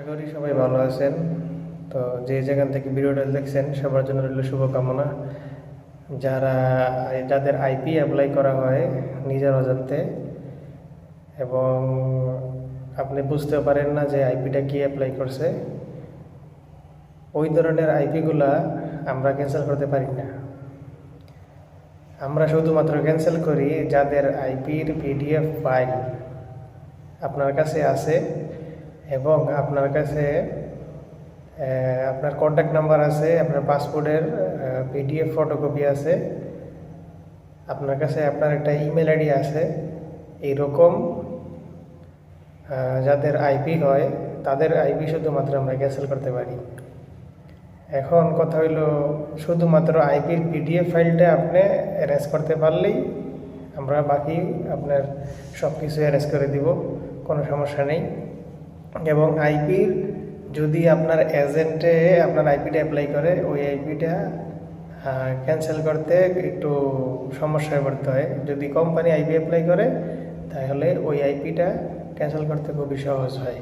আশা করি সবাই ভালো আছেন। তো যে যেখান থেকে ভিডিওটা দেখছেন সবার জন্য রইল শুভকামনা। যাদের আইপি অ্যাপ্লাই করা হয় নিজের অজান্তে এবং আপনি বুঝতেও পারেন না যে আইপিটা কি অ্যাপ্লাই করছে, ওই ধরনের আইপিগুলা আমরা ক্যান্সেল করতে পারি না। আমরা শুধুমাত্র ক্যান্সেল করি যাদের আইপির পিডিএফ ফাইল আপনার কাছে আছে এবং আপনার কাছে আপনার কন্ট্যাক্ট নাম্বার আছে, আপনার পাসপোর্টের পিডিএফ ফটোকপি আছে, আপনার কাছে আপনার একটা ইমেল আইডি আছে। এইরকম যাদের আইপি হয় তাদের আইপি শুধুমাত্র আমরা ক্যান্সেল করতে পারি। এখন কথা হইল, শুধুমাত্র আইপির পিডিএফ ফাইলটা আপনি অ্যারেঞ্জ করতে পারলেই আমরা বাকি আপনার সব কিছু অ্যারেঞ্জ করে দিব, কোনো সমস্যা নেই। এবং আইপির যদি আপনার এজেন্টে আপনার আইপিটা অ্যাপ্লাই করে, ওই আইপিটা ক্যান্সেল করতে একটু সমস্যায় পড়তে হয়। যদি কোম্পানি আইপি অ্যাপ্লাই করে তাহলে ওই আইপিটা ক্যান্সেল করতে খুবই সহজ হয়।